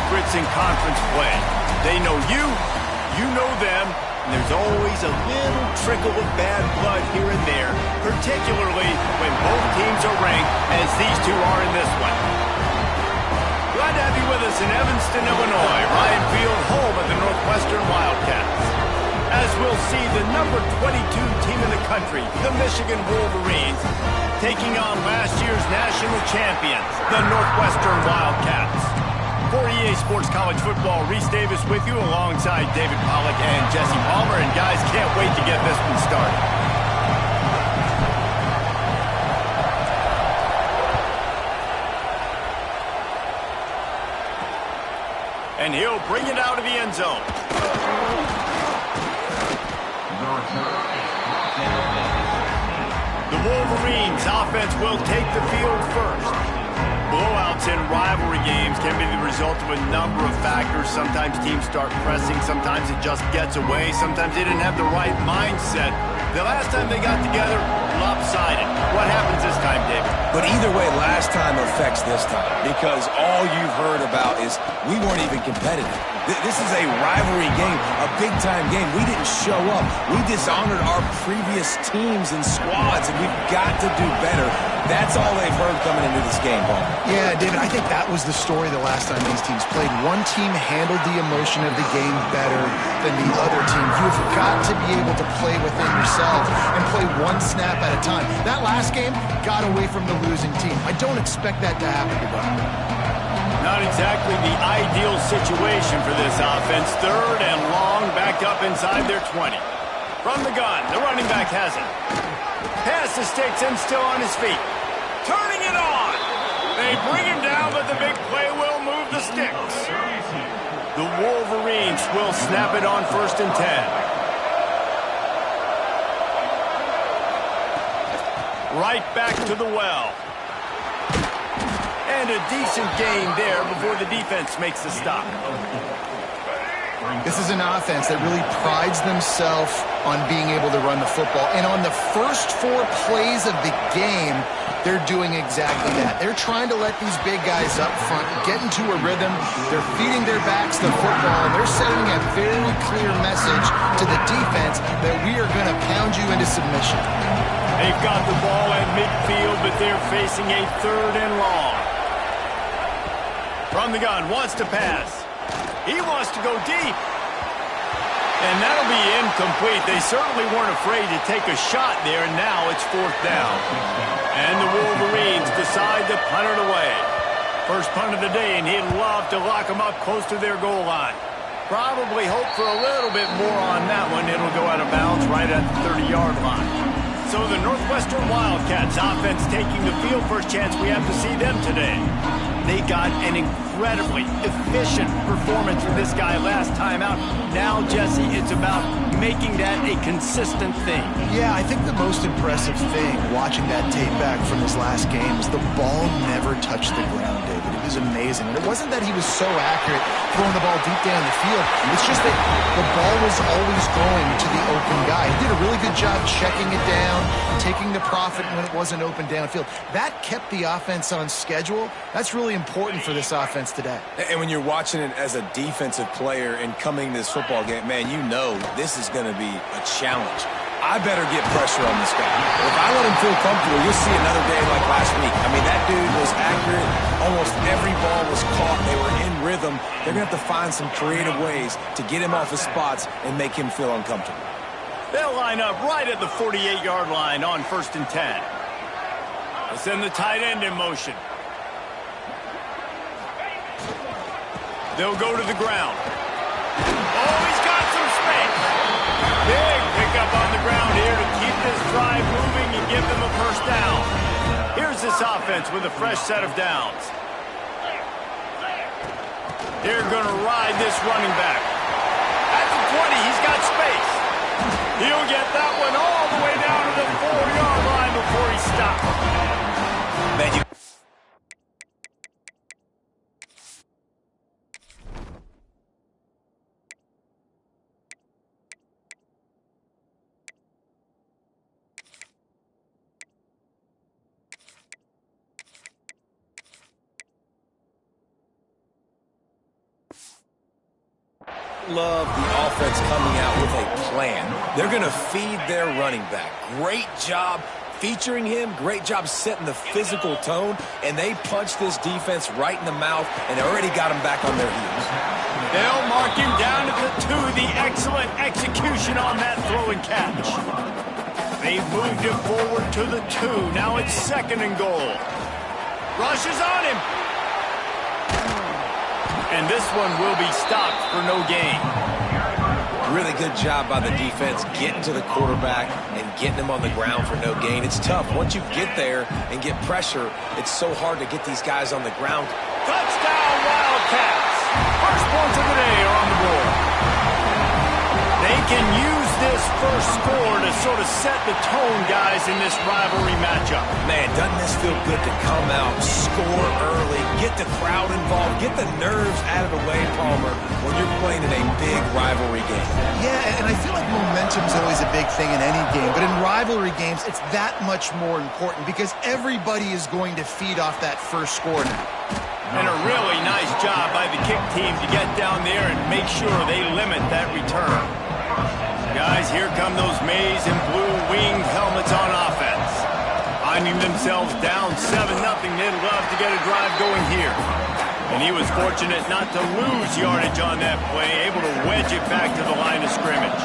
secrets in conference play. They know you, you know them, and there's always a little trickle of bad blood here and there, particularly when both teams are ranked as these two are in this one. Glad to have you with us in Evanston, Illinois. Ryan Field, home of the Northwestern Wildcats. As we'll see, the number 22 team in the country, the Michigan Wolverines, taking on last year's national champions, the Northwestern Wildcats. For EA Sports College Football, Reese Davis with you alongside David Pollack and Jesse Palmer. And guys, can't wait to get this one started. And he'll bring it out of the end zone. The Wolverines offense will take the field first. Blowouts in rivalry games can be the result of a number of factors. Sometimes teams start pressing. Sometimes it just gets away. Sometimes they didn't have the right mindset. The last time they got together, lopsided. What happens this time, David? But either way, last time affects this time because all you've heard about is we weren't even competitive. This is a rivalry game, a big-time game. We didn't show up. We dishonored our previous teams and squads, and we've got to do better. That's all they've heard coming into this game, Paul. Yeah, David, I think that was the story the last time these teams played. One team handled the emotion of the game better than the other team. You've got to be able to play within yourself and play one snap at a time. That last game got away from the losing team. I don't expect that to happen today. Not exactly the ideal situation for this offense. Third and long, backed up inside their 20. From the gun, the running back has it. Pass escapes him, still on his feet. Turning it on. They bring him down, but the big play will move the sticks. The Wolverines will snap it on 1st and 10. Right back to the well. And a decent gain there before the defense makes the stop. This is an offense that really prides themselves on being able to run the football. And on the first 4 plays of the game, they're doing exactly that. They're trying to let these big guys up front get into a rhythm. They're feeding their backs the football, and they're sending a very clear message to the defense that we are going to pound you into submission. They've got the ball at midfield, but they're facing a 3rd and long. From the gun, wants to pass. He wants to go deep. And that'll be incomplete. They certainly weren't afraid to take a shot there, and now it's 4th down. And the Wolverines decide to punt it away. First punt of the day, and he'd love to lock them up close to their goal line. Probably hope for a little bit more on that one. It'll go out of bounds right at the 30-yard line. So the Northwestern Wildcats offense taking the field. First chance we have to see them today. They got an incredibly efficient performance from this guy last time out. Now, Jesse, it's about making that a consistent thing. Yeah, I think the most impressive thing watching that tape back from his last game is the ball never touched the ground, David. It was amazing. And it wasn't that he was so accurate throwing the ball deep down the field. It's just that the ball was always going to the open guy. He did a really good job checking it down, taking the profit when it wasn't open downfield. That kept the offense on schedule. That's really important for this offense today. And when you're watching it as a defensive player and coming this football game, man, you know this is going to be a challenge. I better get pressure on this guy. If I let him feel comfortable, you'll see another day like last week. I mean, that dude was accurate. Almost every ball was caught. They were in rhythm. They're going to have to find some creative ways to get him off his spots and make him feel uncomfortable. They'll line up right at the 48-yard line on 1st and 10. They'll send the tight end in motion. They'll go to the ground. Oh, he's got some space. Big pickup on the ground here to keep this drive moving and give them a first down. Here's this offense with a fresh set of downs. They're going to ride this running back. At the 20, he's got space. He'll get that one all the way down to the 4-yard line before he stops. Man, you love the offense coming out with a plan. They're going to feed their running back. Great job featuring him. Great job setting the physical tone. And they punched this defense right in the mouth and already got him back on their heels. They'll mark him down at the 2. The excellent execution on that throw and catch. They've moved him forward to the 2. Now it's 2nd and goal. Rushes on him. And this one will be stopped for no gain. Really good job by the defense getting to the quarterback and getting him on the ground for no gain. It's tough. Once you get there and get pressure, it's so hard to get these guys on the ground. Touchdown, Wildcats. First points of the day are on the board. They can use this first score to sort of set the tone, guys, in this rivalry matchup. Man, doesn't this feel good to come out, score early, get the crowd involved, get the nerves out of the way, Palmer, when you're playing in a big rivalry game? Yeah, and I feel like momentum is always a big thing in any game, but in rivalry games, it's that much more important because everybody is going to feed off that first score now. And a really nice job by the kick team to get down there and make sure they limit that return. Guys, here come those maize and blue winged helmets on offense. Finding themselves down 7-0, they'd love to get a drive going here. And he was fortunate not to lose yardage on that play, able to wedge it back to the line of scrimmage.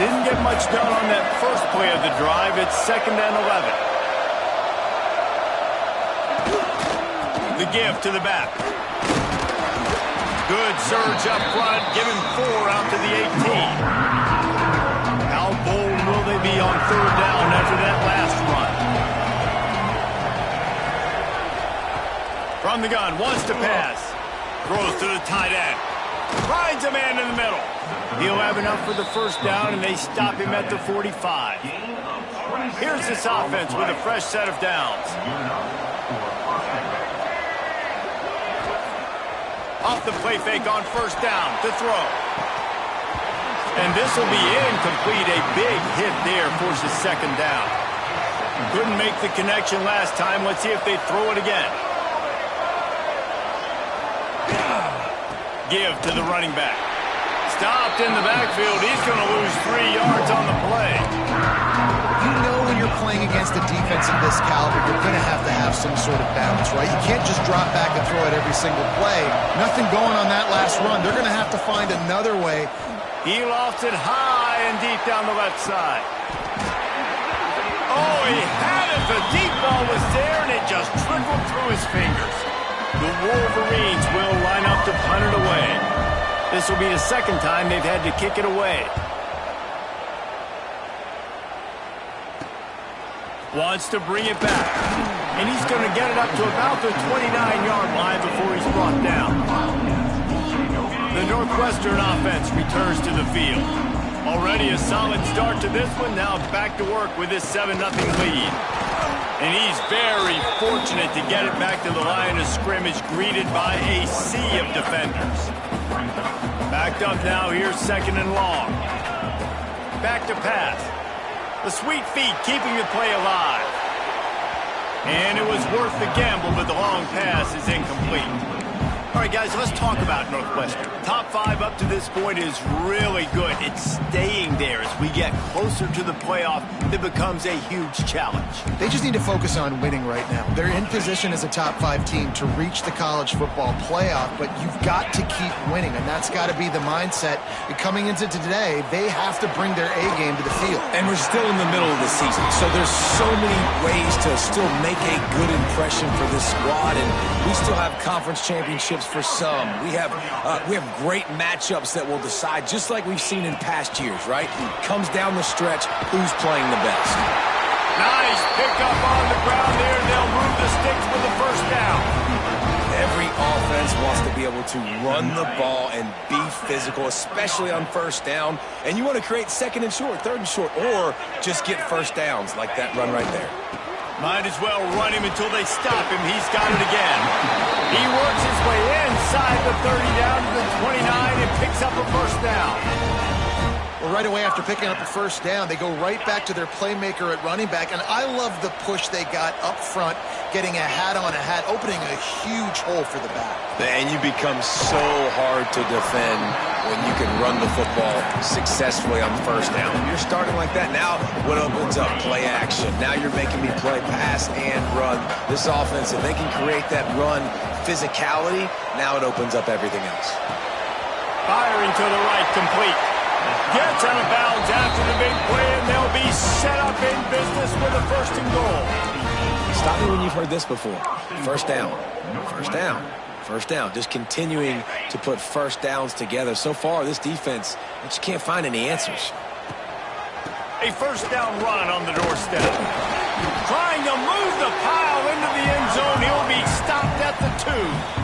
Didn't get much done on that first play of the drive. It's 2nd and 11. The give to the back. Good surge up front, giving 4 out to the 18. How bold will they be on 3rd down after that last run? From the gun, wants to pass. Throws to the tight end. Finds a man in the middle. He'll have enough for the first down, and they stop him at the 45. Here's this offense with a fresh set of downs. Off the play fake on 1st down to throw. And this will be incomplete. A big hit there forces 2nd down. Couldn't make the connection last time. Let's see if they throw it again. Give to the running back. Stopped in the backfield. He's going to lose 3 yards on the play. You know when you're playing against a defense of this caliber, you're going to have some sort of balance, right? You can't just drop back and throw it every single play. Nothing going on that last run. They're going to have to find another way. He lofts it high and deep down the left side. Oh, he had it. The deep ball was there, and it just trickled through his fingers. The Wolverines will line up to punt it away. This will be the 2nd time they've had to kick it away. Wants to bring it back. And he's going to get it up to about the 29-yard line before he's brought down. The Northwestern offense returns to the field. Already a solid start to this one. Now back to work with this 7-0 lead. And he's very fortunate to get it back to the line of scrimmage, greeted by a sea of defenders. Backed up now, here's 2nd and long. Back to pass. The sweet feet keeping the play alive. And it was worth the gamble, but the long pass is incomplete. All right, guys, let's talk about Northwestern. Top 5 up to this point is really good. It's staying there as we get closer to the playoff. It becomes a huge challenge. They just need to focus on winning right now. They're in position as a top 5 team to reach the college football playoff, but you've got to keep winning, and that's got to be the mindset. And coming into today, they have to bring their A game to the field. And we're still in the middle of the season, so there's so many ways to still make a good impression for this squad, and we still have conference championships for some. We have great matchups that will decide, just like we've seen in past years, right? It comes down the stretch, who's playing the best. Nice pickup on the ground there. They'll move the sticks for the first down. Every offense wants to be able to run the ball and be physical, especially on 1st down. And you want to create 2nd and short, 3rd and short, or just get first downs like that run right there. Might as well run him until they stop him. He's got it again. He works his way inside the 30 down to the 29 and picks up a first down. Well, right away after picking up a first down, they go right back to their playmaker at running back. And I love the push they got up front, getting a hat on a hat, opening a huge hole for the back. And you become so hard to defend when you can run the football successfully on first down. When you're starting like that, now what opens up? Play action. Now you're making me play pass and run. This offense, if they can create that run physicality, now it opens up everything else. Firing to the right, complete. Gets out of bounds after the big play, and they'll be set up in business with a first and goal. Stop me when you've heard this before. First down. First down. First down. Just continuing to put first downs together. So far, this defense, they just can't find any answers. A first down run on the doorstep. Trying to move the pile into the end zone. He'll be stopped at the 2.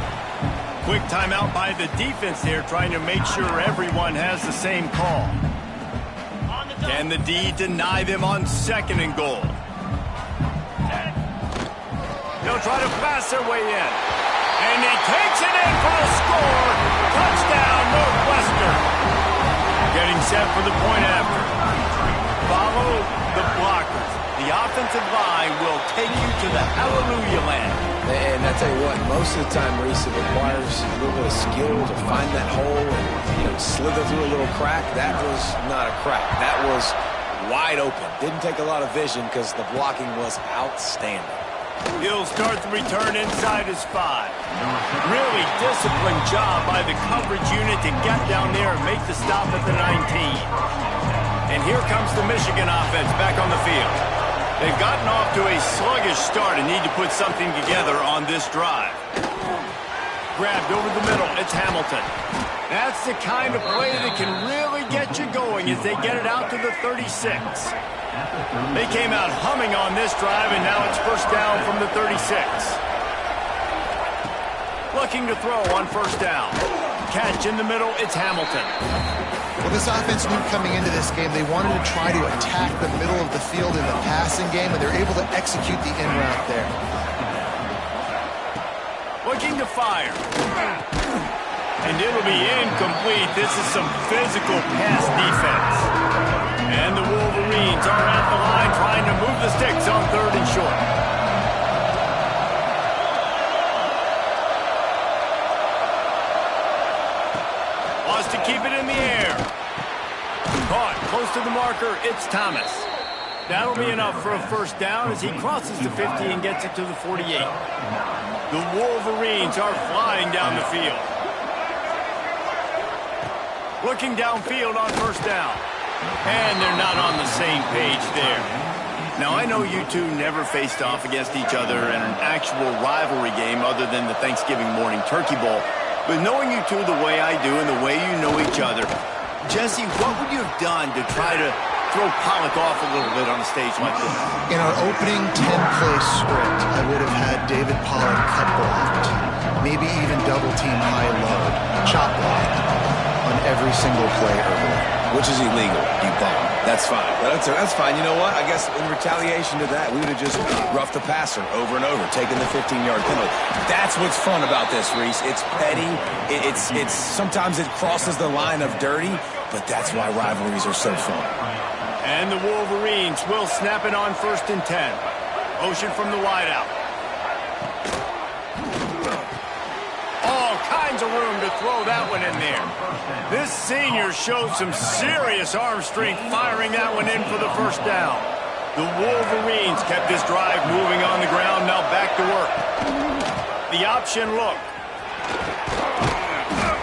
Quick timeout by the defense here, trying to make sure everyone has the same call. Can the D deny them on second and goal? They'll try to pass their way in. And he takes it in for the score. Touchdown, Northwestern. Getting set for the point after. Follow the blockers. The offensive line will take you to the hallelujah land. And I tell you what, most of the time, Reese, it requires a little bit of skill to find that hole and slither through a little crack. That was not a crack. That was wide open. Didn't take a lot of vision because the blocking was outstanding. He'll start the return inside his 5. Really disciplined job by the coverage unit to get down there and make the stop at the 19. And here comes the Michigan offense back on the field. They've gotten off to a sluggish start and need to put something together on this drive. Grabbed over the middle. It's Hamilton. That's the kind of play that can really get you going as they get it out to the 36. They came out humming on this drive, and now it's first down from the 36. Looking to throw on first down. Catch in the middle. It's Hamilton. Well, this offense knew coming into this game they wanted to try to attack the middle of the field in the passing game, and they're able to execute the in route there. Looking to fire. And it'll be incomplete. This is some physical pass defense. And the Wolverines are at the line trying to move the sticks on third and short. Wants to keep it in the air. Caught close to the marker. It's Thomas. That'll be enough for a first down as he crosses the 50 and gets it to the 48. The Wolverines are flying down the field. Looking downfield on first down. And they're not on the same page there. Now, I know you two never faced off against each other in an actual rivalry game other than the Thanksgiving morning Turkey Bowl. But knowing you two the way I do and the way you know each other, Jesse, what would you have done to try to throw Pollock off a little bit on a stage like this? In our opening 10-play script, I would have had David Pollock cut blocked, maybe even double-team high-low, chop blocked on every single play early. Which is illegal, you bum. That's fine. That's fine. You know what? I guess in retaliation to that, we would have just roughed the passer over and over, taking the 15-yard penalty. That's what's fun about this, Reese. It's petty. It's sometimes it crosses the line of dirty, but that's why rivalries are so fun. And the Wolverines will snap it on first and 10. Motion from the wideout. All kinds of room to throw that one in there. This senior showed some serious arm strength firing that one in for the first down. The Wolverines kept this drive moving on the ground, now back to work. The option look.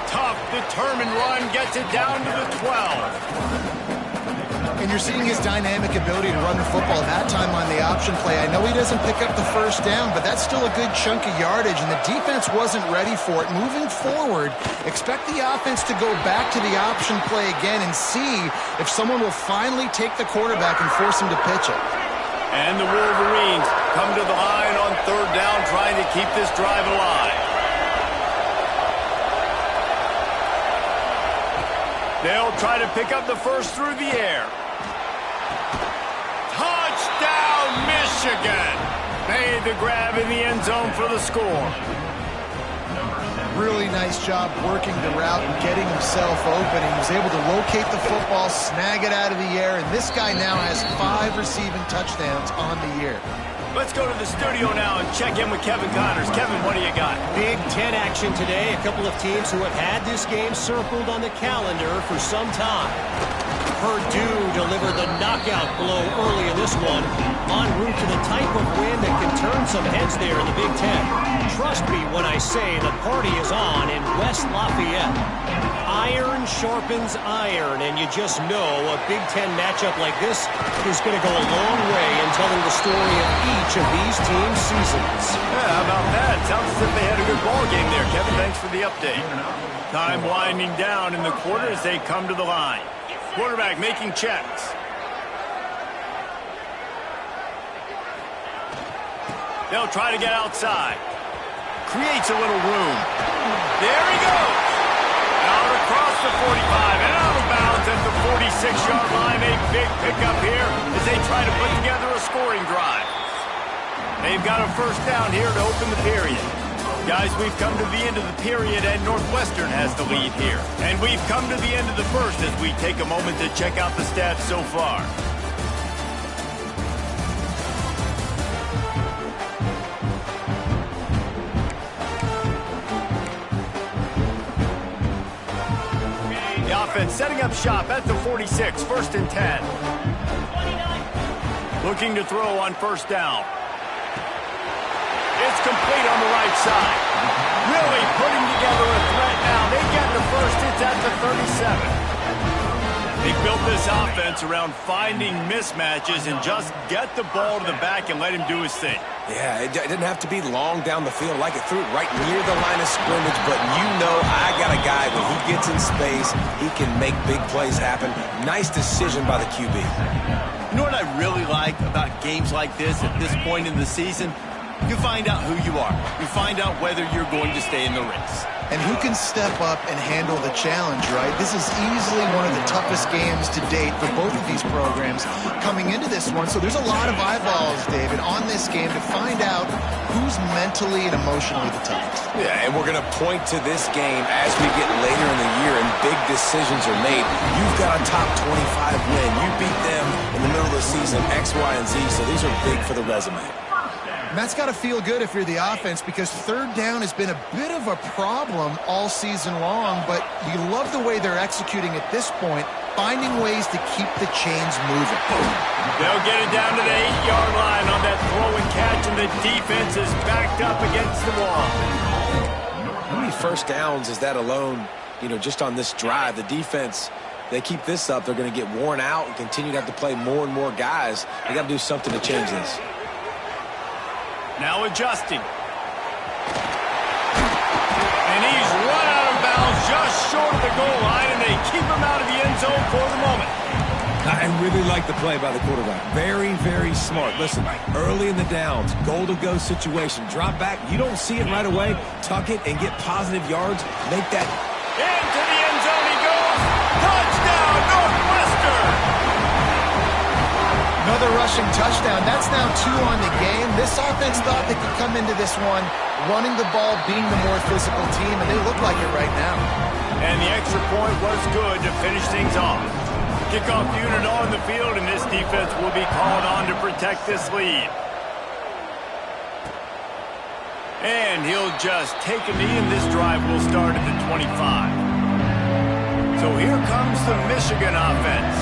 Tough, determined run gets it down to the 12. And you're seeing his dynamic ability to run the football that time on the option play. I know he doesn't pick up the first down, but that's still a good chunk of yardage, and the defense wasn't ready for it. Moving forward, expect the offense to go back to the option play again and see if someone will finally take the quarterback and force him to pitch it. And the Wolverines come to the line on third down, trying to keep this drive alive. They'll try to pick up the first through the air. Touchdown, Michigan! Made the grab in the end zone for the score. Really nice job working the route and getting himself open. He was able to locate the football, snag it out of the air, and this guy now has 5 receiving touchdowns on the year. Let's go to the studio now and check in with Kevin Connors. Kevin, what do you got? Big Ten action today. A couple of teams who have had this game circled on the calendar for some time. Purdue delivered the knockout blow early in this one, en route to the type of win that can turn some heads there in the Big Ten. Trust me when I say the party is on in West Lafayette. Iron sharpens iron, and you just know a Big Ten matchup like this is going to go a long way in telling the story of each of these teams' seasons. Yeah, how about that? Sounds as if they had a good ball game there. Kevin, thanks for the update. Time winding down in the quarter as they come to the line. Quarterback making checks. They'll try to get outside. Creates a little room. There he goes. Out across the 45 and out of bounds at the 46-yard line. A big pickup here as they try to put together a scoring drive. They've got a first down here to open the period. Guys, we've come to the end of the period, and Northwestern has the lead here. And we've come to the end of the first as we take a moment to check out the stats so far. The offense setting up shop at the 46, 1st and 10. Looking to throw on first down. It's complete on the right side. Really putting together a threat now. They get the first. It's at the 37. They built this offense around finding mismatches and just get the ball to the back and let him do his thing. Yeah, it didn't have to be long down the field. Like it threw it right near the line of scrimmage, but you know I got a guy when he gets in space, he can make big plays happen. Nice decision by the QB. You know what I really like about games like this at this point in the season? You find out who you are. You find out whether you're going to stay in the race. And who can step up and handle the challenge, right? This is easily one of the toughest games to date for both of these programs coming into this one. So there's a lot of eyeballs, David, on this game to find out who's mentally and emotionally the toughest. Yeah, and we're going to point to this game as we get later in the year and big decisions are made. You've got a top 25 win. You beat them in the middle of the season, X, Y, and Z, so these are big for the resume. And that's got to feel good if you're the offense, because third down has been a bit of a problem all season long, but you love the way they're executing at this point, finding ways to keep the chains moving. They'll get it down to the 8-yard line on that throw and catch, and the defense is backed up against the wall. How many first downs is that alone, just on this drive? The defense, they keep this up, they're going to get worn out and continue to have to play more and more guys. They got to do something to change this. Now adjusting. And he's run out of bounds just short of the goal line, and they keep him out of the end zone for the moment. I really like the play by the quarterback. Very, very smart. Listen, early in the downs, goal-to-go situation. Drop back. You don't see it right away. Tuck it and get positive yards. Make that. Into the end zone he goes. Touchdown, Northwestern! Another rushing touchdown. That's now 2 on the game. This offense thought they could come into this one running the ball, being the more physical team, and they look like it right now. And the extra point was good to finish things off. Kickoff unit on the field, and this defense will be called on to protect this lead. And he'll just take a knee, and this drive will start at the 25. So here comes the Michigan offense.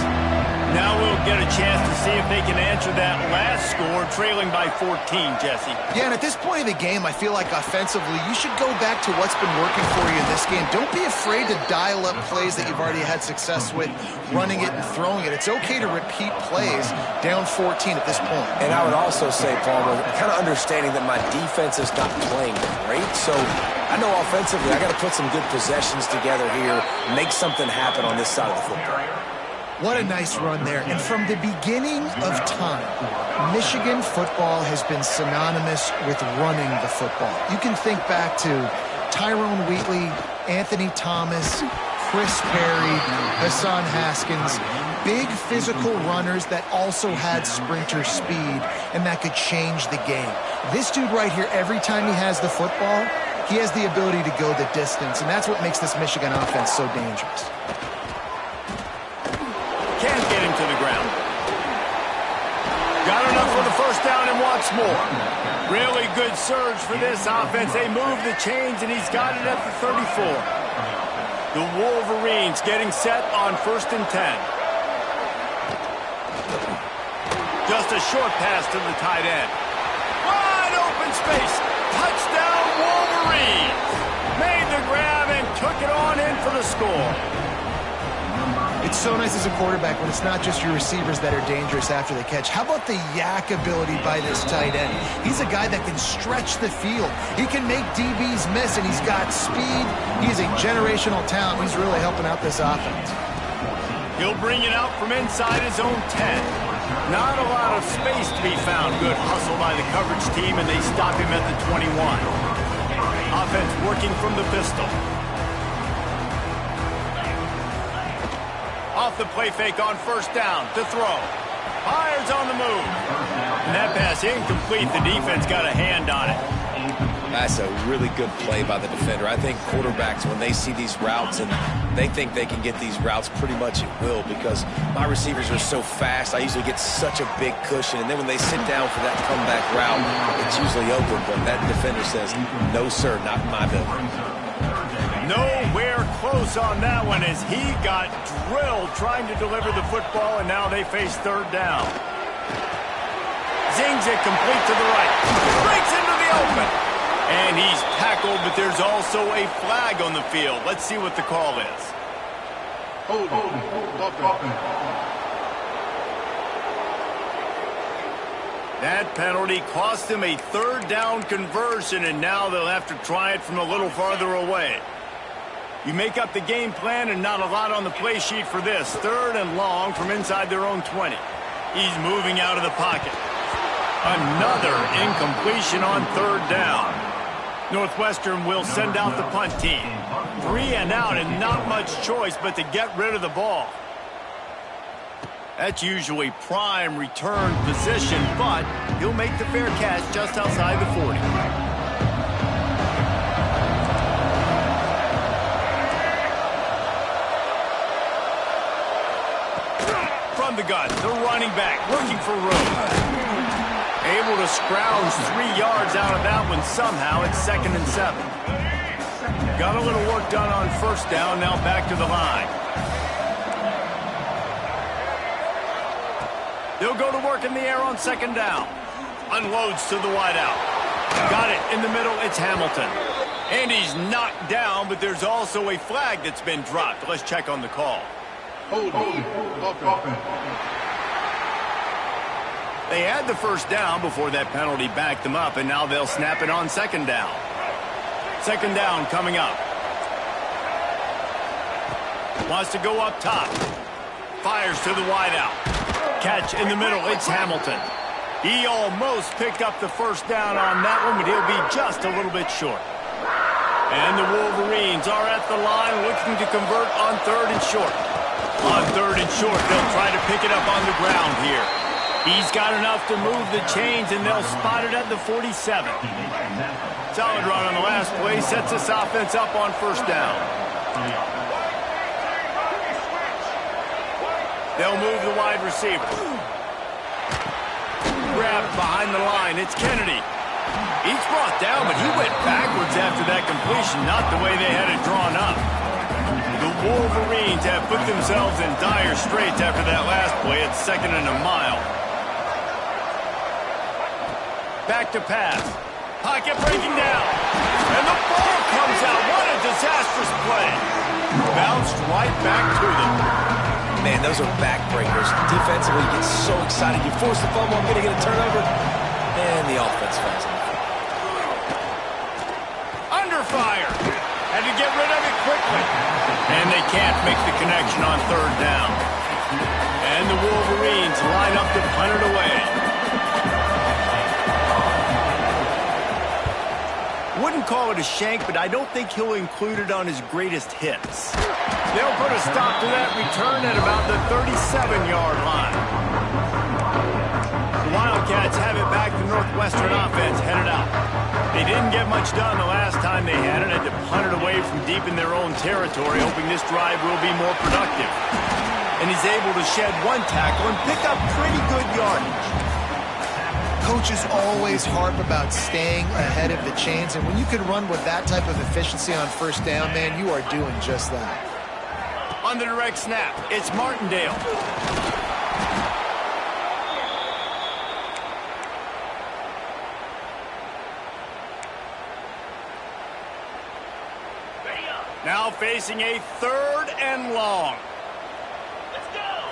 Now we'll get a chance to see if they can answer that last score, trailing by 14, Jesse. Yeah, and at this point of the game, I feel like offensively, you should go back to what's been working for you in this game. Don't be afraid to dial up plays that you've already had success with, running it and throwing it. It's okay to repeat plays down 14 at this point. And I would also say, Palmer, kind of understanding that my defense is not playing great, so I know offensively I got to put some good possessions together here, make something happen on this side of the football. What a nice run there. And from the beginning of time, Michigan football has been synonymous with running the football. You can think back to Tyrone Wheatley, Anthony Thomas, Chris Perry, Hassan Haskins, big physical runners that also had sprinter speed and that could change the game. This dude right here, every time he has the football, he has the ability to go the distance, and that's what makes this Michigan offense so dangerous. Can't get him to the ground. Got enough for the first down and wants more. Really good surge for this offense. They move the chains, and he's got it at the 34. The Wolverines getting set on 1st and 10. Just a short pass to the tight end. Wide open space. Touchdown, Wolverines. Made the grab and took it on in for the score. It's so nice as a quarterback when it's not just your receivers that are dangerous after the catch. How about the yak ability by this tight end? He's a guy that can stretch the field. He can make DBs miss, and he's got speed. He's a generational talent. He's really helping out this offense. He'll bring it out from inside his own 10. Not a lot of space to be found. Good hustle by the coverage team, and they stop him at the 21. Offense working from the pistol. Off the play fake on 1st down to throw. Fires on the move. And that pass incomplete. The defense got a hand on it. That's a really good play by the defender. I think quarterbacks, when they see these routes and they think they can get these routes pretty much at will, because my receivers are so fast, I usually get such a big cushion. And then when they sit down for that comeback route, it's usually open. But that defender says, no, sir, not in my building. Nowhere close on that one as he got drilled trying to deliver the football, and now they face 3rd down. Zings it complete to the right. Breaks into the open. And he's tackled, but there's also a flag on the field. Let's see what the call is. That penalty cost him a 3rd down conversion, and now they'll have to try it from a little farther away. You make up the game plan, and not a lot on the play sheet for this. 3rd and long from inside their own 20. He's moving out of the pocket. Another incompletion on 3rd down. Northwestern will send out the punt team. 3 and out, and not much choice but to get rid of the ball. That's usually prime return position, but he'll make the fair catch just outside the 40. From the gun, the running back looking for room. Able to scrounge 3 yards out of that one somehow. It's 2nd and 7. Got a little work done on 1st down, now back to the line. They'll go to work in the air on 2nd down. Unloads to the wideout. Got it in the middle, it's Hamilton. And he's knocked down, but there's also a flag that's been dropped. Let's check on the call. They had the 1st down before that penalty backed them up, and now they'll snap it on 2nd down. 2nd down coming up. Wants to go up top. Fires to the wideout. Catch in the middle, it's Hamilton. He almost picked up the 1st down on that one, but he'll be just a little bit short. And the Wolverines are at the line looking to convert on 3rd and short. On 3rd and short, they'll try to pick it up on the ground here. He's got enough to move the chains, and they'll spot it at the 47. Solid run on the last play, sets this offense up on 1st down. They'll move the wide receiver. Grabbed behind the line, it's Kennedy. He's brought down, but he went backwards after that completion, not the way they had it drawn up. The Wolverines have put themselves in dire straits after that last play. It's 2nd and a mile. Back to pass. Pocket breaking down. And the ball comes out. What a disastrous play. Bounced right back to them. Man, those are backbreakers. Defensively, you get so excited. You force the fumble, I'm going to get a turnover. And the offense falls in. Under fire. Had to get rid of it quickly. And they can't make the connection on 3rd down. And the Wolverines line up to punt it away. Wouldn't call it a shank, but I don't think he'll include it on his greatest hits. They'll put a stop to that return at about the 37-yard line. The Wildcats have it back. The Northwestern offense headed out. They didn't get much done the last time they had it. Had to punt it away from deep in their own territory, hoping this drive will be more productive. And he's able to shed one tackle and pick up pretty good yardage. Coaches always harp about staying ahead of the chains, and when you can run with that type of efficiency on first down, man, you are doing just that. On the direct snap, it's Martindale. Now facing a 3rd and long. Let's go.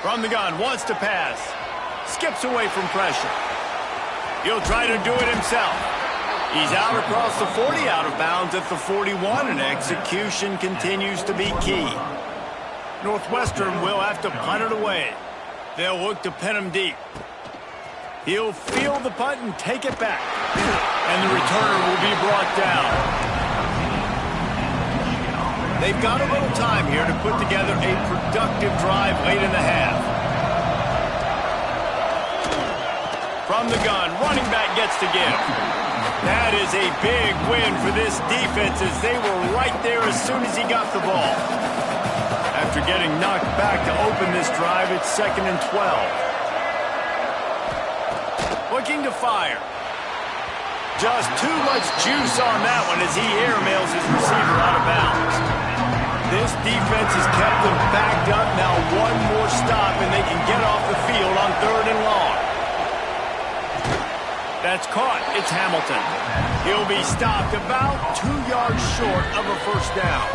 From the gun, wants to pass. Skips away from pressure. He'll try to do it himself. He's out across the 40, out of bounds at the 41, and execution continues to be key. Northwestern will have to punt it away. They'll look to pin him deep. He'll field the punt and take it back. And the returner will be brought down. They've got a little time here to put together a productive drive late in the half. From the gun, running back gets to give. That is a big win for this defense as they were right there as soon as he got the ball. After getting knocked back to open this drive, it's 2nd and 12. Looking to fire. Just too much juice on that one as he airmails his receiver out of bounds. This defense has kept them backed up. Now one more stop and they can get off the field on 3rd and long. That's caught. It's Hamilton. He'll be stopped about 2 yards short of a first down.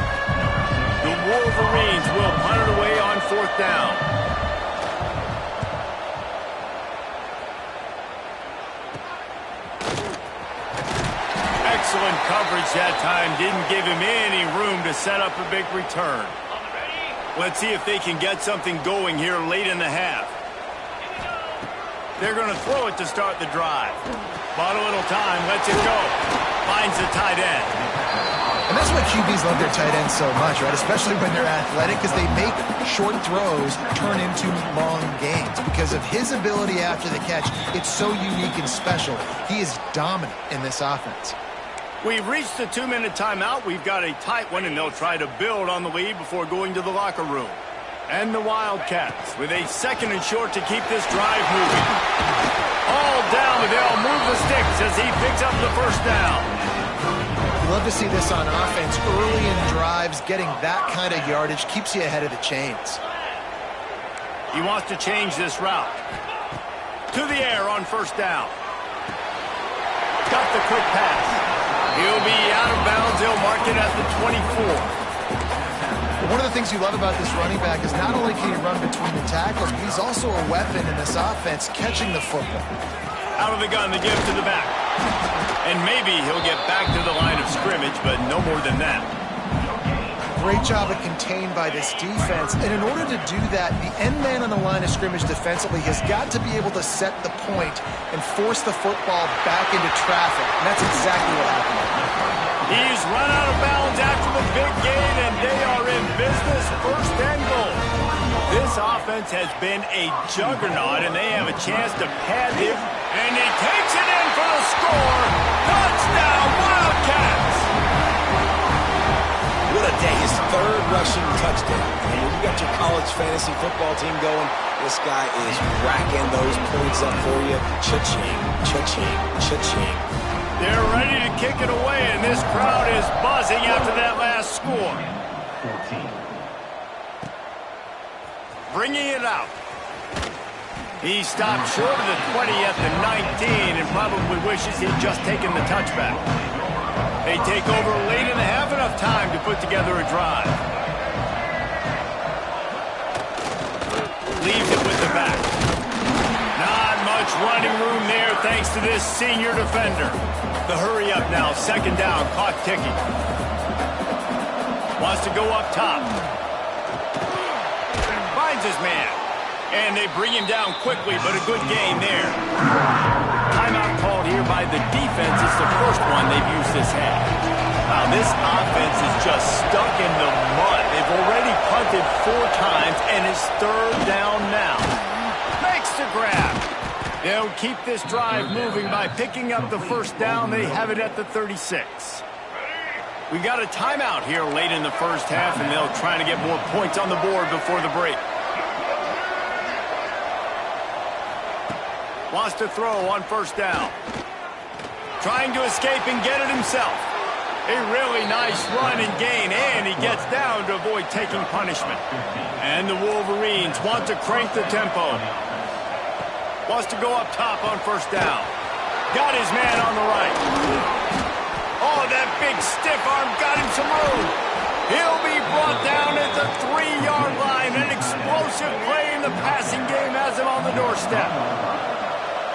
The Wolverines will punt it away on 4th down. Excellent coverage that time. Didn't give him any room to set up a big return. Let's see if they can get something going here late in the half. They're going to throw it to start the drive. Bought a little time, lets it go. Finds the tight end. And that's why QBs love their tight ends so much, right? Especially when they're athletic, because they make short throws turn into long gains. Because of his ability after the catch, it's so unique and special. He is dominant in this offense. We've reached the 2-minute timeout. We've got a tight one, and they'll try to build on the lead before going to the locker room. And the Wildcats with a 2nd and short to keep this drive moving. All down, but they'll move the sticks as he picks up the first down. You love to see this on offense. Early in drives, getting that kind of yardage keeps you ahead of the chains. He wants to change this route. To the air on first down. Got the quick pass. He'll be out of bounds. He'll mark it at the 24. One of the things you love about this running back is not only can he run between the tackles, but he's also a weapon in this offense, catching the football. Out of the gun, the give to the back. And maybe he'll get back to the line of scrimmage, but no more than that. Great job of contained by this defense. And in order to do that, the end man on the line of scrimmage defensively has got to be able to set the point and force the football back into traffic. And that's exactly what happened. He's run out of bounds after the big gain, and they are in business. 1st and goal. This offense has been a juggernaut, and they have a chance to pad him. And he takes it in for the score. Touchdown, Wildcats! What a day. His 3rd rushing touchdown. And when you got your college fantasy football team going, this guy is racking those points up for you. Cha-ching, cha-ching, cha-ching. They're ready to kick it away, and this crowd is buzzing after that last score. 14. Bringing it out. He stopped short of the 20 at the 19 and probably wishes he'd just taken the touchback. They take over late in the half, enough time to put together a drive. Leaves it with the back. Not much running room there thanks to this senior defender. The hurry up now, 2nd down, clock ticking. Wants to go up top. Finds his man. And they bring him down quickly, but a good gain there. Timeout called here by the defense. It's the first one they've used this half. Wow, this offense is just stuck in the mud. They've already punted 4 times, and it's 3rd down now. Makes the grab. They'll keep this drive moving by picking up the first down. They have it at the 36. We got a timeout here late in the first half, and they'll try to get more points on the board before the break. Wants to throw on first down. Trying to escape and get it himself. A really nice run and gain, and he gets down to avoid taking punishment. And the Wolverines want to crank the tempo. Wants to go up top on first down. Got his man on the right. Oh, that big stiff arm got him some room. He'll be brought down at the 3-yard line. An explosive play in the passing game has him on the doorstep.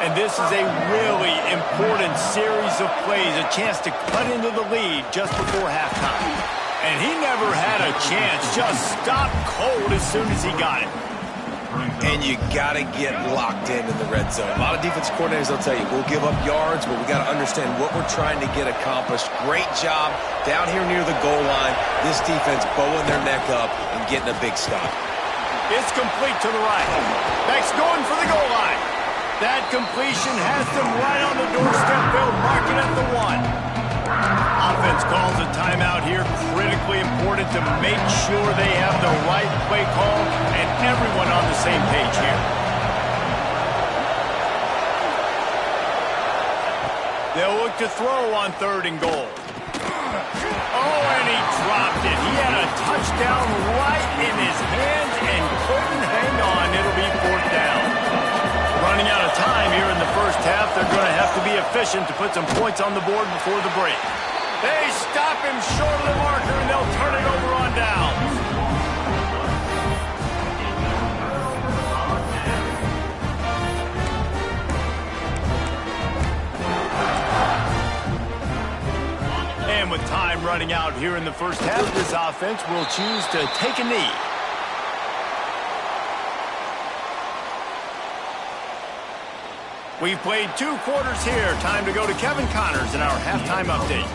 And this is a really important series of plays, a chance to cut into the lead just before halftime. And he never had a chance, just stopped cold as soon as he got it. And you got to get locked in the red zone. A lot of defense coordinators, they'll tell you, we'll give up yards, but we got to understand what we're trying to get accomplished. Great job down here near the goal line. This defense bowing their neck up and getting a big stop. It's complete to the right. Beck's going for the goal line. That completion has them right on the doorstep. They'll mark it at the 1. Offense calls a timeout here. Critically important to make sure they have the right play call and everyone on the same page here. They'll look to throw on 3rd and goal. Oh, and he dropped it. He had a touchdown right in his hands and couldn't hang on. It'll be 4th down. Running out of time here in the first half. They're going to have to be efficient to put some points on the board before the break. They stop him short of the marker, and they'll turn it over on downs. And with time running out here in the first half, this offense will choose to take a knee. We've played 2 quarters here. Time to go to Kevin Connors in our halftime update.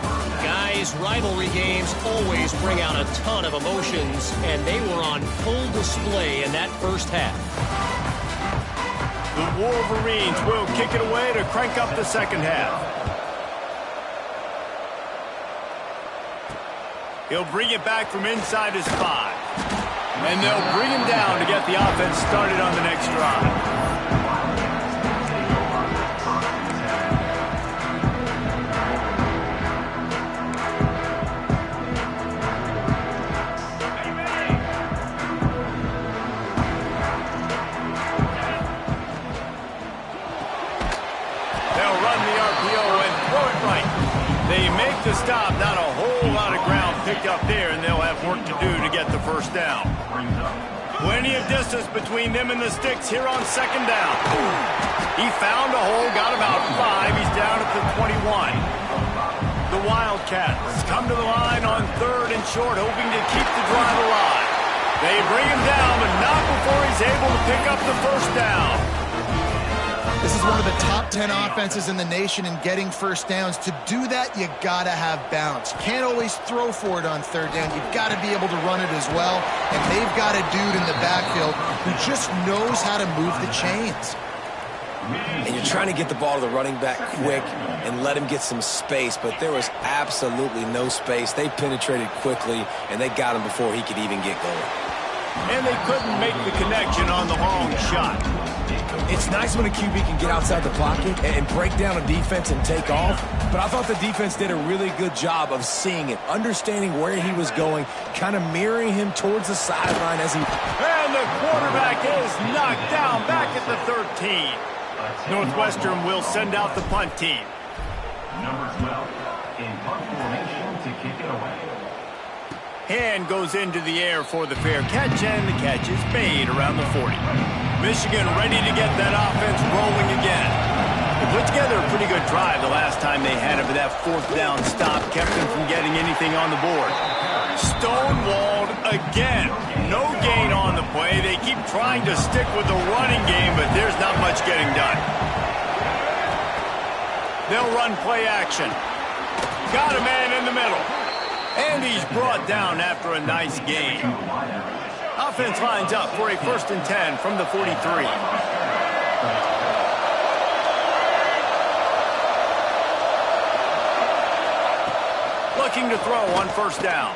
Guys, rivalry games always bring out a ton of emotions, and they were on full display in that first half. The Wolverines will kick it away to crank up the second half. He'll bring it back from inside his 5. And they'll bring him down to get the offense started on the next drive. They make the stop, not a whole lot of ground picked up there, and they'll have work to do to get the first down. Plenty of distance between them and the sticks here on second down. He found a hole, got about 5. He's down at the 21. The Wildcats come to the line on 3rd and short, hoping to keep the drive alive. They bring him down, but not before he's able to pick up the first down. This is one of the top 10 offenses in the nation in getting first downs. To do that, you got to have balance. You can't always throw for it on 3rd down. You've got to be able to run it as well. And they've got a dude in the backfield who just knows how to move the chains. And you're trying to get the ball to the running back quick and let him get some space, but there was absolutely no space. They penetrated quickly, and they got him before he could even get going. And they couldn't make the connection on the long shot. It's nice when a QB can get outside the pocket and break down a defense and take off, but I thought the defense did a really good job of seeing it, understanding where he was going, kind of mirroring him towards the sideline as he... And the quarterback is knocked down back at the 13. Northwestern will send out the punt team. Number 12 in punt formation to kick it away. Hand goes into the air for the fair catch, and the catch is made around the 40. Michigan ready to get that offense rolling again. They put together a pretty good drive the last time they had it, but that 4th down stop kept them from getting anything on the board. Stonewalled again. No gain on the play. They keep trying to stick with the running game, but there's not much getting done. They'll run play action. Got a man in the middle. And he's brought down after a nice gain. Offense lines up for a 1st and 10 from the 43. Looking to throw on first down.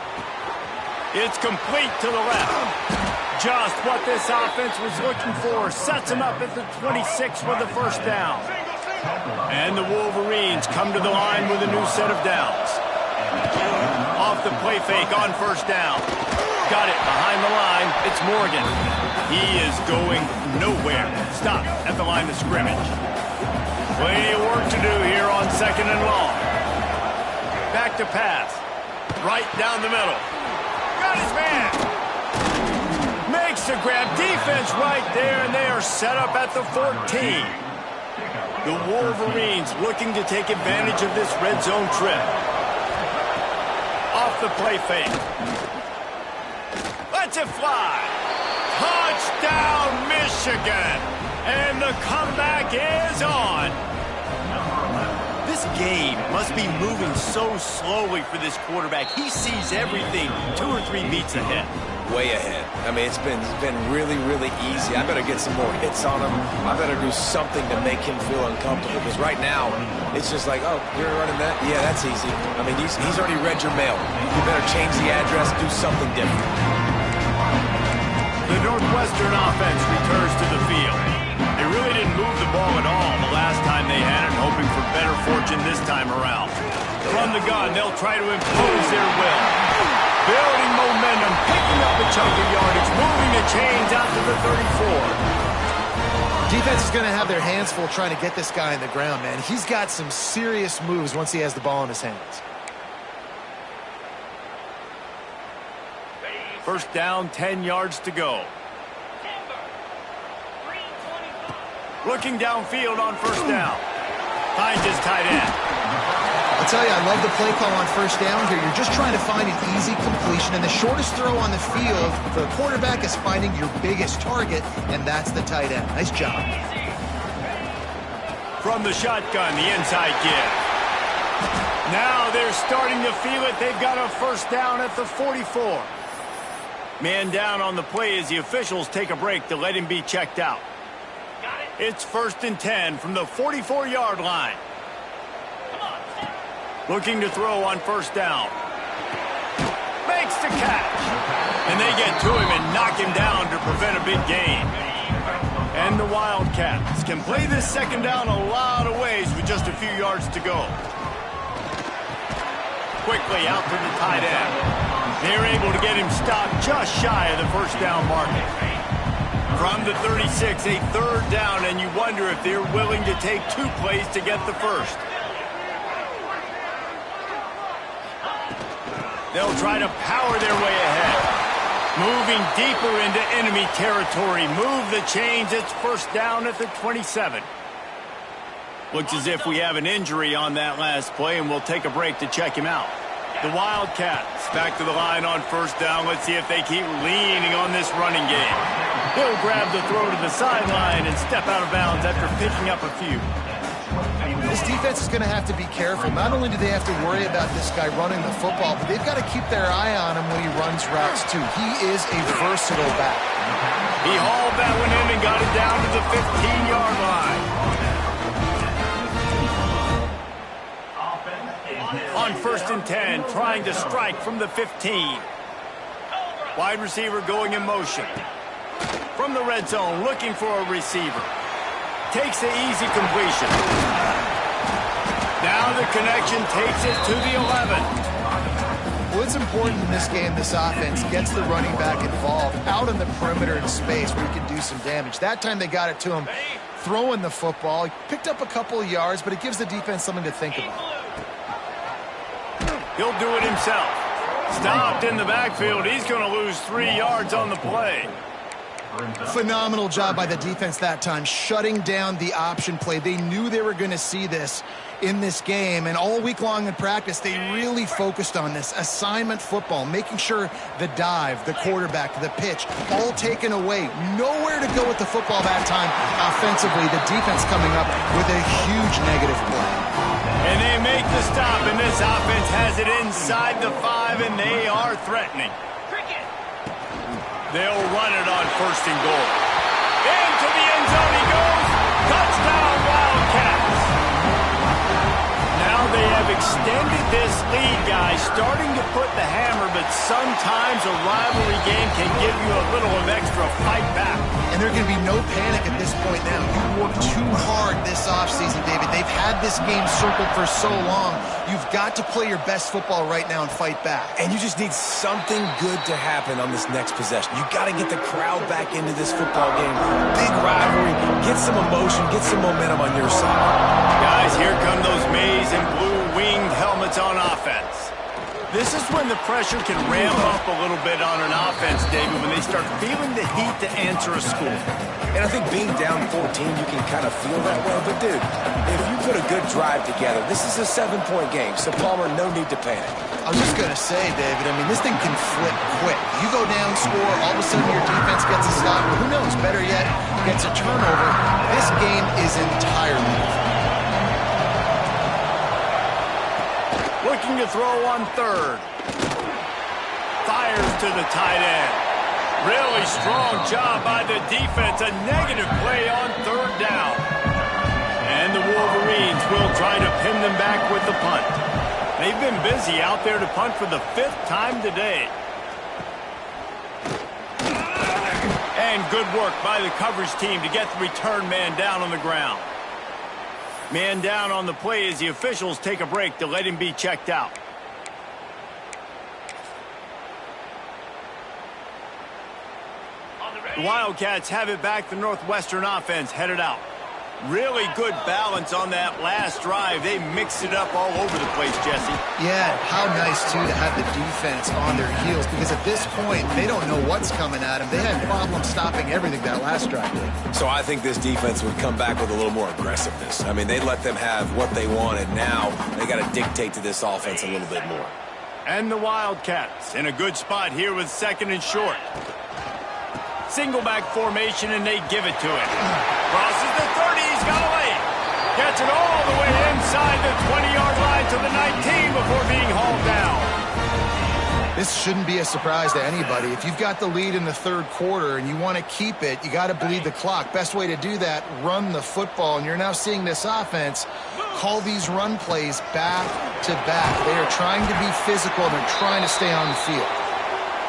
It's complete to the left. Just what this offense was looking for. Sets him up at the 26 with the first down. And the Wolverines come to the line with a new set of downs. Off the play fake on first down. Got it behind the line. It's Morgan. He is going nowhere. Stop at the line of scrimmage. Plenty of work to do here on second and long. Back to pass. Right down the middle. Got his man. Makes the grab. Defense right there, and they are set up at the 14. The Wolverines looking to take advantage of this red zone trip. Off the play fake. Lets it fly. Touchdown, Michigan. And the comeback is on. This game must be moving so slowly for this quarterback. He sees everything 2 or 3 beats ahead. Way ahead. I mean, it's been really, really easy. I better get some more hits on him. I better do something to make him feel uncomfortable, because right now, it's just like, oh, you're running that? Yeah, that's easy. I mean, he's already read your mail. You better change the address, do something different. The Northwestern offense returns to the field. They really didn't move the ball at all the last time they had it, hoping for better fortune this time around. From the gun, they'll try to impose their will. Building momentum, picking up a chunk of yardage, moving the chains out to the 34. Defense is going to have their hands full trying to get this guy on the ground, man. He's got some serious moves once he has the ball in his hands. First down, 10 yards to go. Looking downfield on first down. Finds his tight end. I'll tell you, I love the play call on first down here. You're just trying to find an easy completion, and the shortest throw on the field for the quarterback is finding your biggest target, and that's the tight end. Nice job. From the shotgun, the inside give. Now they're starting to feel it. They've got a first down at the 44. Man down on the play as the officials take a break to let him be checked out. It's first and 10 from the 44-yard line. Looking to throw on first down. Makes the catch. And they get to him and knock him down to prevent a big gain. And the Wildcats can play this second down a lot of ways with just a few yards to go. Quickly out to the tight end. They're able to get him stopped just shy of the first down marker. From the 36, a third down, and you wonder if they're willing to take 2 plays to get the first. They'll try to power their way ahead. Moving deeper into enemy territory. Move the chains. It's first down at the 27. Looks as if we have an injury on that last play, and we'll take a break to check him out. The Wildcats back to the line on first down. Let's see if they keep leaning on this running game. He'll grab the throw to the sideline and step out of bounds after picking up a few. This defense is going to have to be careful. Not only do they have to worry about this guy running the football, but they've got to keep their eye on him when he runs routes, too. He is a versatile back. He hauled that one in and got it down to the 15-yard line. On first and 10, trying to strike from the 15. Wide receiver going in motion. From the red zone, looking for a receiver. Takes the easy completion. Now the connection takes it to the 11. Well, it's important in this game, this offense gets the running back involved out on the perimeter in space where he can do some damage. That time they got it to him throwing the football. He picked up a couple of yards, but it gives the defense something to think about. He'll do it himself. Stopped in the backfield. He's going to lose 3 yards on the play. Phenomenal job by the defense that time, shutting down the option play. They knew they were going to see this in this game, and all week long in practice, they really focused on this assignment football, making sure the dive, the quarterback, the pitch, all taken away. Nowhere to go with the football that time offensively. The defense coming up with a huge negative play. And they make the stop, and this offense has it inside the 5, and they are threatening. They'll run it on first and goal. Into the end zone he goes. Touchdown, Wildcats. Now they have have extended this lead, guys, starting to put the hammer, but sometimes a rivalry game can give you a little of extra fight back. And there can be no panic at this point now. You worked too hard this offseason, David. They've had this game circled for so long. You've got to play your best football right now and fight back. And you just need something good to happen on this next possession. You got to get the crowd back into this football game. Big rivalry. Get some emotion. Get some momentum on your side. Guys, here come those maize and blue winged helmets on offense. This is when the pressure can ramp up a little bit on an offense, David, when they start feeling the heat to answer a score. And I think being down 14, you can kind of feel that way. But, dude, if you put a good drive together, this is a 7-point game. So, Palmer, no need to panic. I was just going to say, David, I mean, this thing can flip quick. You go down, score, all of a sudden your defense gets a stop. Or who knows, better yet, gets a turnover. This game is entirely different. Looking to throw on third. Fires to the tight end. Really strong job by the defense. A negative play on third down. And the Wolverines will try to pin them back with the punt. They've been busy out there to punt for the 5th time today. And good work by the coverage team to get the return man down on the ground. Man down on the play as the officials take a break to let him be checked out. The Wildcats have it back. The Northwestern offense headed out. Really good balance on that last drive. They mixed it up all over the place, Jesse. Yeah, how nice, too, to have the defense on their heels, because at this point, they don't know what's coming at them. They had problems stopping everything that last drive did. So I think this defense would come back with a little more aggressiveness. I mean, they let them have what they wanted. Now they got to dictate to this offense a little bit more. And the Wildcats in a good spot here with 2nd and short. Single back formation, and they give it to him. Crosses the 30, he's got a lane. Gets it all the way inside the 20-yard line to the 19 before being hauled down. This shouldn't be a surprise to anybody. If you've got the lead in the 3rd quarter and you want to keep it, you got to bleed the clock. Best way to do that, run the football. And you're now seeing this offense call these run plays back to back. They are trying to be physical, and they're trying to stay on the field.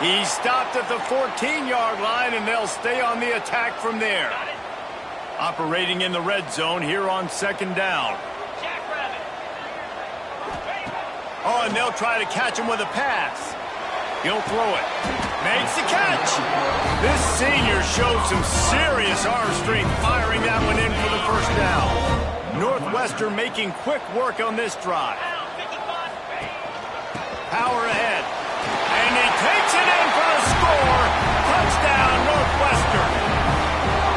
He stopped at the 14-yard line, and they'll stay on the attack from there. Operating in the red zone here on 2nd down. Oh, and they'll try to catch him with a pass. He'll throw it. Makes the catch. This senior showed some serious arm strength firing that one in for the 1st down. Northwestern making quick work on this drive. Power ahead. And he takes it in for a score. Touchdown, Northwestern.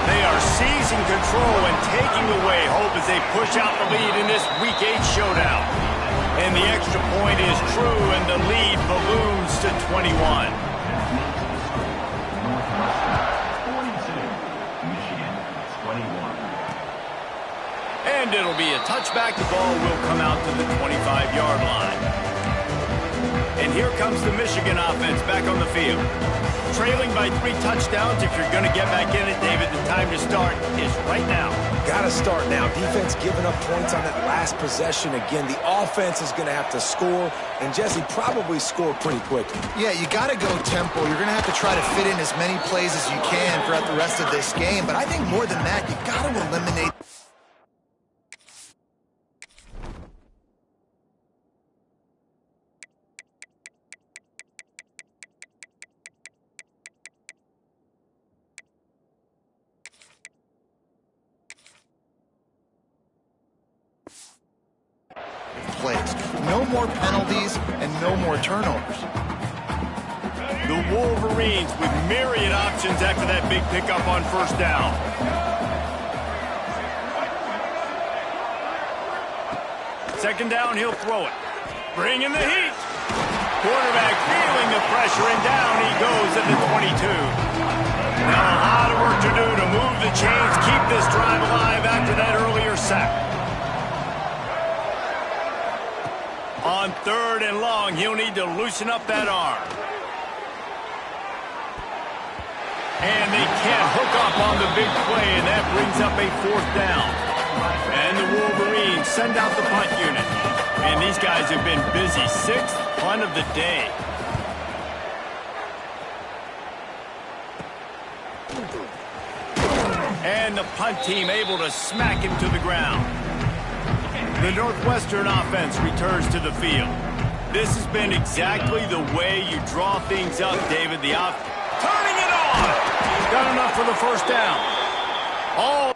They are seizing control and taking away hope as they push out the lead in this Week 8 showdown. And the extra point is true, and the lead balloons to 21. 42, Michigan 21. And it'll be a touchback. The ball will come out to the 25-yard line. And here comes the Michigan offense back on the field. Trailing by 3 touchdowns. If you're going to get back in it, David, the time to start is right now. Got to start now. Defense giving up points on that last possession. Again, the offense is going to have to score, and Jesse probably score pretty quickly. Yeah, you got to go tempo. You're going to have to try to fit in as many plays as you can throughout the rest of this game. But I think more than that, you got to eliminate plays. No more penalties and no more turnovers. The Wolverines with myriad options after that big pickup on 1st down. Second down, he'll throw it. Bringing the heat. Quarterback feeling the pressure, and down he goes at the 22. Now a lot of work to do to move the chains, keep this drive alive after that earlier sack. On 3rd and long, he'll need to loosen up that arm. And they can't hook up on the big play, and that brings up a 4th down. And the Wolverines send out the punt unit. And these guys have been busy. 6th punt of the day. And the punt team able to smack him to the ground. The Northwestern offense returns to the field. This has been exactly the way you draw things up, David. The turning it on. Got enough for the first down. All.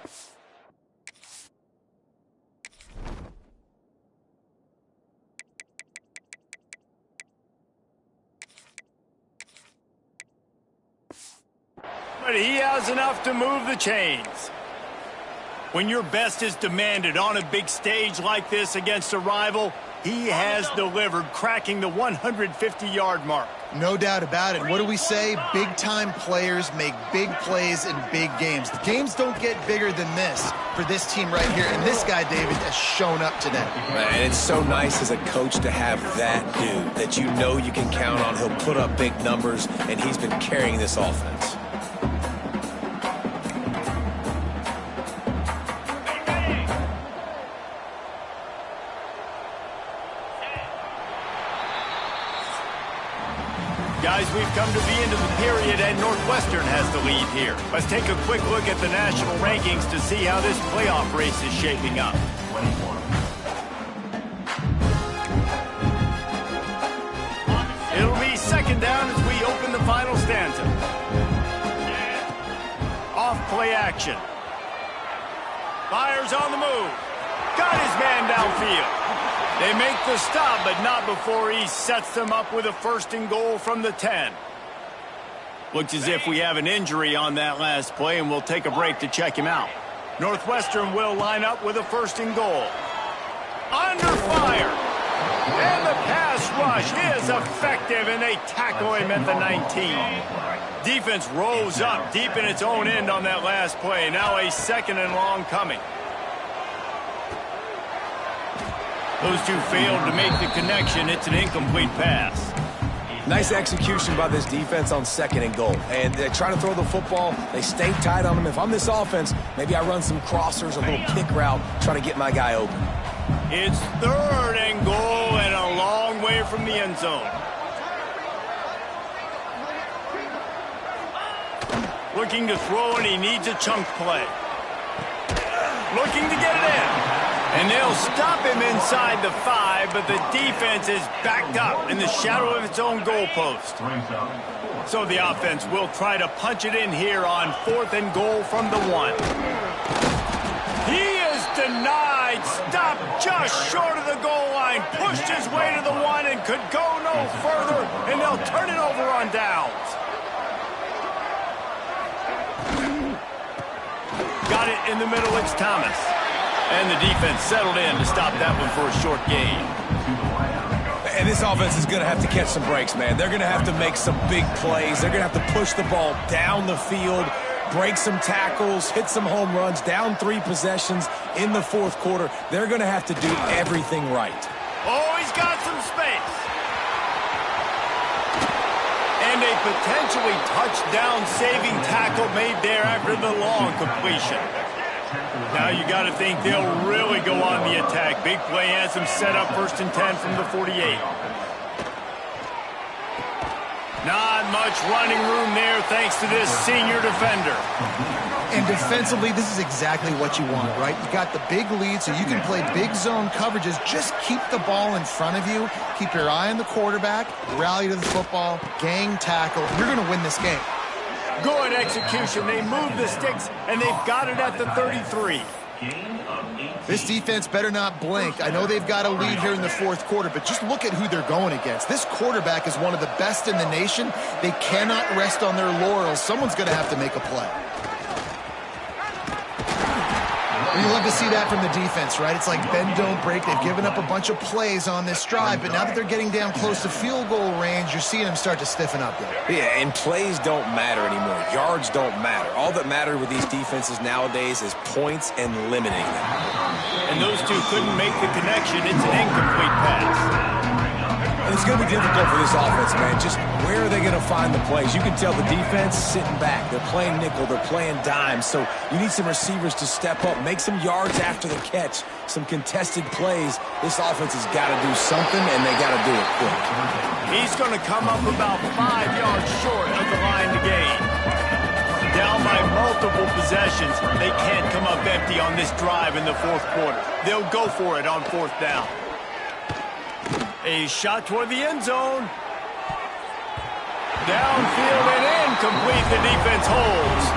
But he has enough to move the chains. When your best is demanded on a big stage like this against a rival, he has delivered, cracking the 150-yard mark. No doubt about it. What do we say? Big-time players make big plays in big games. The games don't get bigger than this for this team right here. And this guy, David, has shown up today. Man, it's so nice as a coach to have that dude that you know you can count on. He'll put up big numbers, and he's been carrying this offense. Guys, we've come to the end of the period, and Northwestern has the lead here. Let's take a quick look at the national rankings to see how this playoff race is shaping up. It'll be second down as we open the final stanza. Off play action. Fires on the move. Got his man downfield. They make the stop, but not before he sets them up with a 1st and goal from the 10. Looks as if we have an injury on that last play, and we'll take a break to check him out. Northwestern will line up with a 1st and goal. Under fire. And the pass rush is effective, and they tackle him at the 19. Defense rose up deep in its own end on that last play. Now a 2nd and long coming. Those two failed to make the connection. It's an incomplete pass. Nice execution by this defense on 2nd and goal. And they try to throw the football. They stay tight on them. If I'm this offense, maybe I run some crossers, a little kick route, try to get my guy open. It's 3rd and goal and a long way from the end zone. Looking to throw, and he needs a chunk play. Looking to get it in. And they'll stop him inside the 5, but the defense is backed up in the shadow of its own goalpost. So the offense will try to punch it in here on 4th and goal from the 1. He is denied. Stopped just short of the goal line. Pushed his way to the 1 and could go no further, and they'll turn it over on downs. Got it in the middle. It's Thomas. And the defense settled in to stop that one for a short gain. And this offense is going to have to catch some breaks, man. They're going to have to make some big plays. They're going to have to push the ball down the field, break some tackles, hit some home runs, down 3 possessions in the 4th quarter. They're going to have to do everything right. Oh, he's got some space. And a potentially touchdown-saving tackle made there after the long completion. Now you got to think they'll really go on the attack. Big play has them set up 1st and 10 from the 48. Not much running room there thanks to this senior defender. And defensively, this is exactly what you want, right? You got the big lead, so you can play big zone coverages. Just keep the ball in front of you. Keep your eye on the quarterback. Rally to the football. Gang tackle. You're going to win this game. Good execution. They move the sticks, and they've got it at the 33. This defense better not blink. I know they've got a lead here in the 4th quarter, but just look at who they're going against. This quarterback is one of the best in the nation. They cannot rest on their laurels. Someone's going to have to make a play. You love to see that from the defense, right? It's like bend, don't break. They've given up a bunch of plays on this drive, but now that they're getting down close to field goal range, you're seeing them start to stiffen up there. Yeah, and plays don't matter anymore. Yards don't matter. All that matters with these defenses nowadays is points and limiting them. And those two couldn't make the connection. It's an incomplete pass. And it's going to be difficult for this offense, man. Just where are they going to find the plays? You can tell the defense sitting back. They're playing nickel. They're playing dime. So you need some receivers to step up, make some yards after the catch, some contested plays. This offense has got to do something, and they got to do it quick. He's going to come up about 5 yards short of the line to gain. Down by multiple possessions, they can't come up empty on this drive in the fourth quarter. They'll go for it on fourth down. A shot toward the end zone. Downfield and incomplete. The defense holds.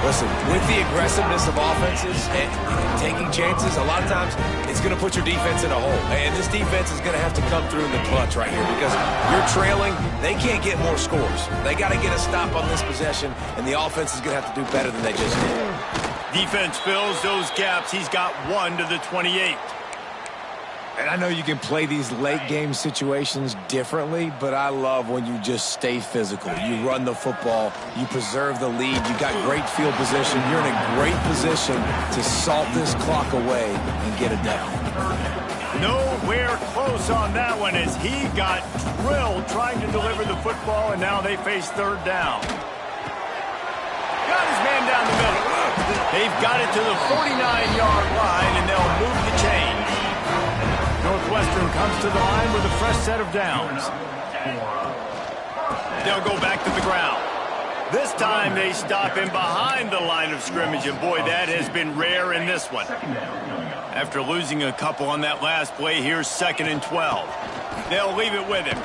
Listen, with the aggressiveness of offenses and taking chances, a lot of times it's going to put your defense in a hole. And this defense is going to have to come through in the clutch right here because you're trailing. They can't get more scores. They got to get a stop on this possession, and the offense is going to have to do better than they just did. Defense fills those gaps. He's got 1 to the 28. And I know you can play these late-game situations differently, but I love when you just stay physical. You run the football. You preserve the lead. You got great field position. You're in a great position to salt this clock away and get it down. Nowhere close on that one as he got drilled trying to deliver the football, and now they face third down. Got his man down the middle. They've got it to the 49-yard line, and they'll move the chain. Northwestern comes to the line with a fresh set of downs. They'll go back to the ground. This time they stop him behind the line of scrimmage, and boy, that has been rare in this one. After losing a couple on that last play, here's 2nd and 12. They'll leave it with him.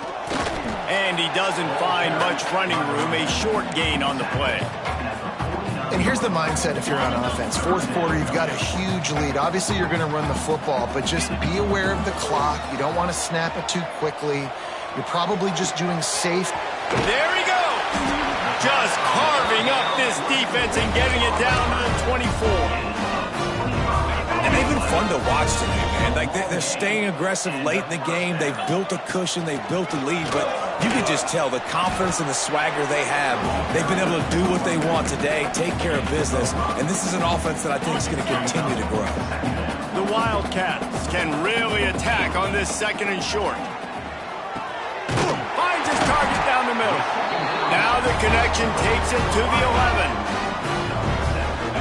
And he doesn't find much running room, a short gain on the play. And here's the mindset if you're on offense. Fourth quarter, you've got a huge lead. Obviously, you're going to run the football, but just be aware of the clock. You don't want to snap it too quickly. You're probably just doing safe. There he goes! Just carving up this defense and getting it down to the 24. And they've been fun to watch today, man. Like, they're staying aggressive late in the game. They've built a cushion. They've built a lead. But you can just tell the confidence and the swagger they have. They've been able to do what they want today, take care of business. And this is an offense that I think is going to continue to grow. The Wildcats can really attack on this 2nd and short. Finds his target down the middle. Now the connection takes it to the 11.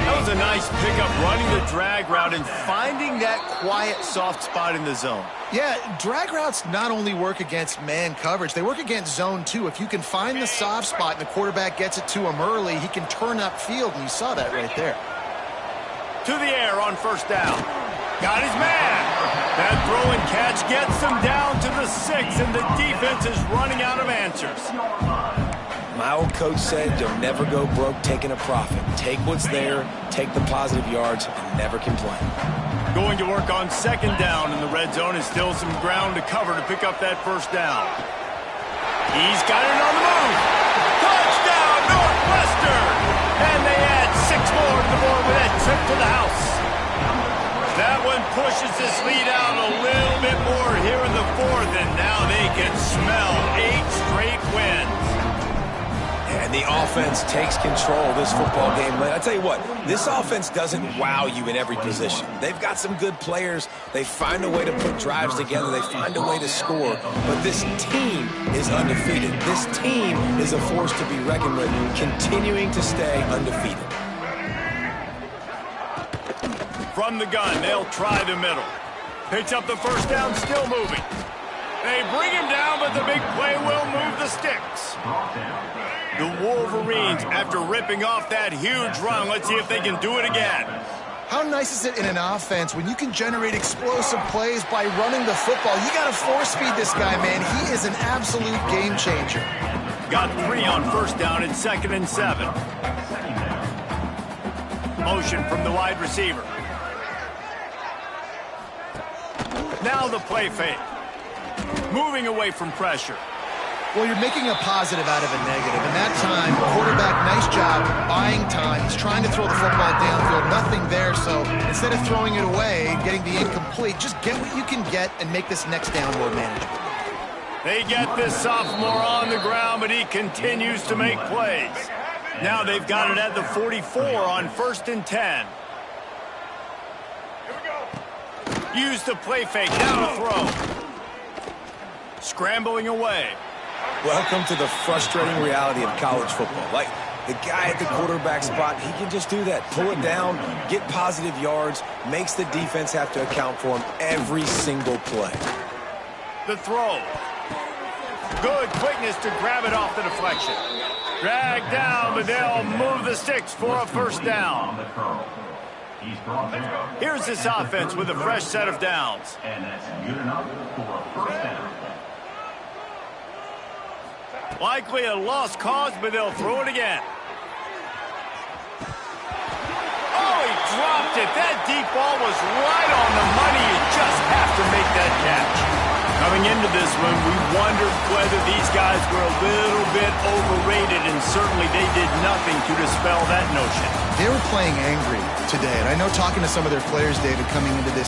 That was a nice pickup, running the drag route and finding that quiet, soft spot in the zone. Yeah, drag routes not only work against man coverage, they work against zone too. If you can find the soft spot and the quarterback gets it to him early, he can turn upfield, and you saw that right there. To the air on first down. Got his man. That throw and catch gets him down to the 6, and the defense is running out of answers. My old coach said you'll never go broke taking a profit. Take what's there, take the positive yards, and never complain. Going to work on 2nd down in the red zone, and still some ground to cover to pick up that first down. He's got it on the move. Touchdown, Northwestern! And they add 6 more to the board with that trip to the house. That one pushes this lead out a little bit more here in the 4th, and now they can smell 8 straight wins. And the offense takes control of this football game. I tell you what, this offense doesn't wow you in every position. They've got some good players. They find a way to put drives together. They find a way to score. But this team is undefeated. This team is a force to be reckoned with, continuing to stay undefeated. From the gun, they'll try the middle. Picks up the first down, still moving. They bring him down, but the big play will move the sticks. The Wolverines, after ripping off that huge run, let's see if they can do it again. How nice is it in an offense when you can generate explosive plays by running the football? You got to force feed this guy, man. He is an absolute game changer. Got 3 on first down and 2nd and 7. Motion from the wide receiver. Now the play fake. Moving away from pressure. Well, you're making a positive out of a negative. And that time, quarterback, nice job buying time. He's trying to throw the football downfield. Nothing there. So instead of throwing it away, getting the incomplete, just get what you can get and make this next down more manageable. They get this sophomore on the ground, but he continues to make plays. Now they've got it at the 44 on 1st and 10. Use the play fake. Now to throw. Scrambling away. Welcome to the frustrating reality of college football. Like, The guy at the quarterback spot, he can just do that. Pull it down, get positive yards, makes the defense have to account for him every single play. The throw. Good quickness to grab it off the deflection. Drag down, but they'll move the sticks for a first down. He's brought down. Here's this offense with a fresh set of downs. And that's good enough for a first down. Likely a lost cause, but they'll throw it again. Oh, he dropped it. That deep ball was right on the money. You just have to make that catch. Coming into this one, we wondered whether these guys were a little bit overrated, and certainly they did nothing to dispel that notion. They were playing angry today, and I know talking to some of their players, David, coming into this